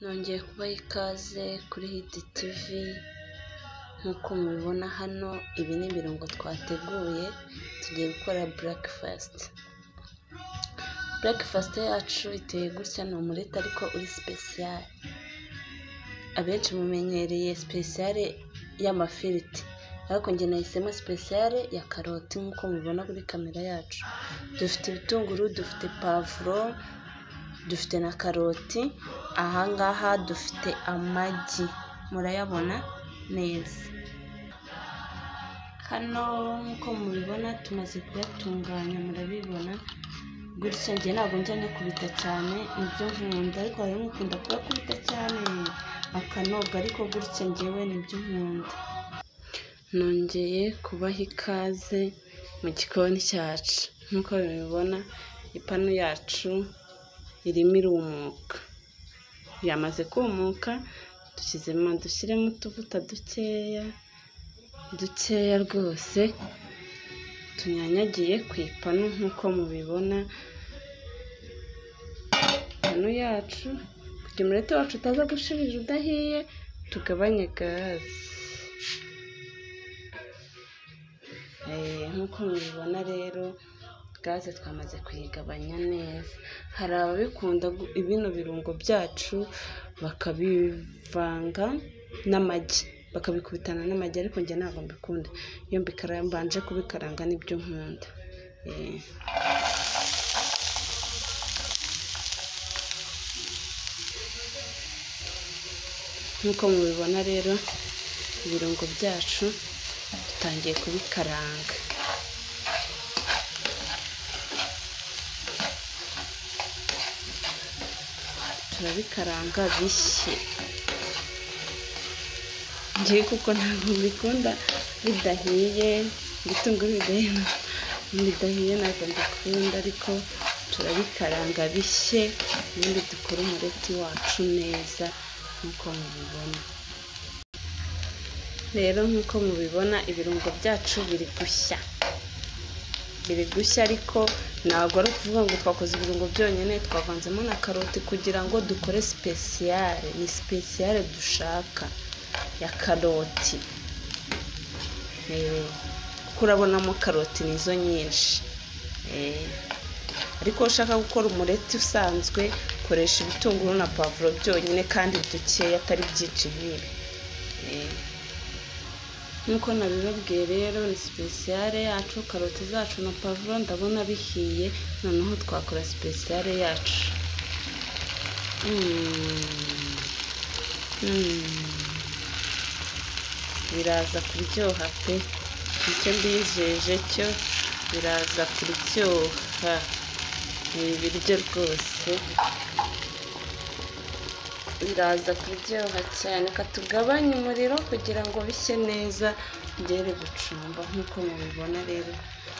Nongeye kubaha ikaze kuri Hit TV. Nk'uko mubibona hano, ibi ni ibirungo twateguye tugiye gukora breakfast. Breakfast yacu iteye gutya, ni umureti ariko uri special. Abenshi mumenyereye special y'amafiriti, ariko njye nahisemo special ya karoti nk'uko mubibona kuri kamera yacu. Dufite ibitunguru, dufite pavuro, dufite na karoti. Ahangaha dufite amagi, murayabona neza. Hano nk'uko mubibona tumaze kuyatunganya, murabibona gutya. Njye ntabwo njya nyakubita cyane, nibyo nkunda, ariko hari n'ukunda kuyakubita cyane akanoga, ariko gutya njyewe nibyo nkunda. Nongeye kubaha ikaze mu gikoni cyacu. Nk'uko mubibona ipanu yacu irimo irumuka, yamaze kumuka. Dushyiremo utuvuta dukeya rwose, tunyanyagiye ku ipanu nk'uko mubibona. Ipanu yacu kugira umureti wacu utaza gushirira udahiye, tugabanye gaze. Nk'uko mubibona rero, gaze twamaze kuyigabanya neza. Hari ababikunda ibino birungo byacu bakabivanga n'amagi, bakabikubitana n'amagi, ariko njye ntabwo mbikunda. Iyo mbanje kubikaranga nibyo nkunda. Nk'uko mubibona rero, ibirungo byacu dutangiye kubikaranga. Turabikaranga bishye. Njye kuko ntabwo mbikunda bidahiye, ibitunguru bidahiye ntabwo mbikunda, ariko turabikaranga bishye, ubundi dukora umureti wacu neza nk'uko mubibona. Rero nk'uko mubibona ibirungo byacu biri gushya, ariko ntabwo ari ukuvuga ngo twakoze ibirungo byonyine, twavanzemo na karoti kugira ngo dukore special. Ni special dushaka ya karoti, kuko urabonamo karoti nizo nyinshi. Ariko ushaka gukora umureti usanzwe, koresha ibitunguru na pavuro byonyine, kandi dukeya, atari byinshi nk'ibi. Nk'uko nabibabwiye rero, ni special yacu, karoti zacu na pavuro ndabona bihiye. Noneho twakora special yacu. Biraza kuryoha pe, icyo mbijeje cyo biraza kuryoha. Ibi biryo rwose biraza kuryoha cyane. Katugabanye umuriro kugira ngo bishye neza, byere gucumba. Nk'uko mubibona rero,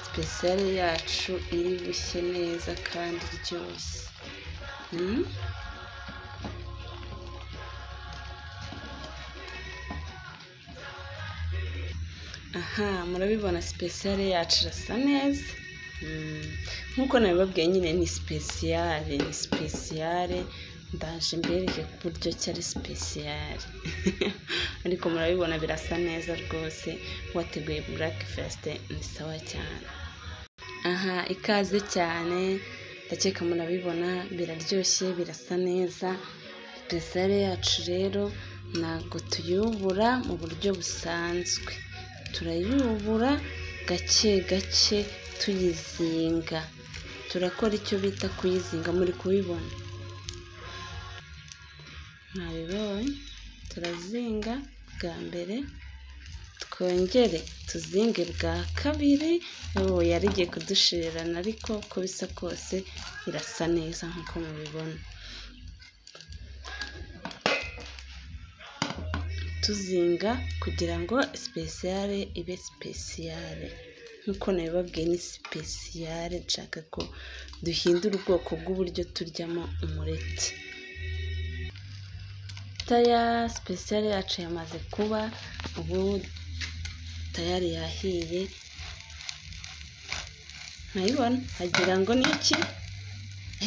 special yacu iri bushye neza kandi iryoshye. Murabibona special yacu irasa neza. Nk'uko nabibabwiye nyine ni special. Ndaje mbereke ku buryo cyari special. Ariko murabibona birasa neza rwose. Wateguye breakfast ni sawa cyane. Ikaze cyane. Ndakeka murabibona biraryoshye, birasa neza. Special yacu rero ntabwo tuyubura mu buryo busanzwe, turayubura gake gake tuyizinga. Turakora icyo bita kuyizinga, muri kubibona. Mwabibonye, turazinga bwa mbere, twongere tuzinge bwa kabiri. Yari igiye kudushirirana, ariko uko bisa kose irasa neza nk'uko mubibona. Tuzinga kugira ngo special ibe special. Nk'uko nabibabwiye ni special, nshaka ko duhindura ubwoko bw'uburyo turyamo umureti. Special yacu yamaze kuba, ubu tayari yahiye. Nkayibona agira ngo ni iki?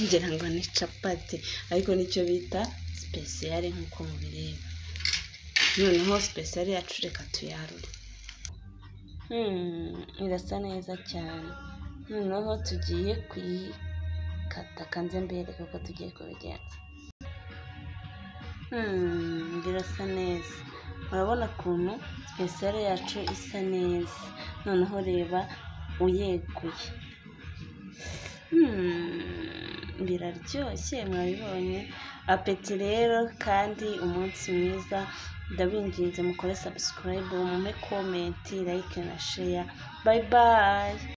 Ngira ngo ni capati, ariko nicyo bita sipesiyare nk'uko mubireba. Noneho sipesiyare yacu reka tuyarure. Irasa neza cyane. Noneho tugiye kuyikata, kanze mbereke uko tugiye kubigenza. Birasa neza. Urabona ukuntu sipesiyare yacu isa neza. Noneho reba uyeguye. Biraryoshye, mwabibonye. Apeti rero, kandi umunsi mwiza. Ndabinginze mukore subscribe, mume comment, like na share. Bye bye.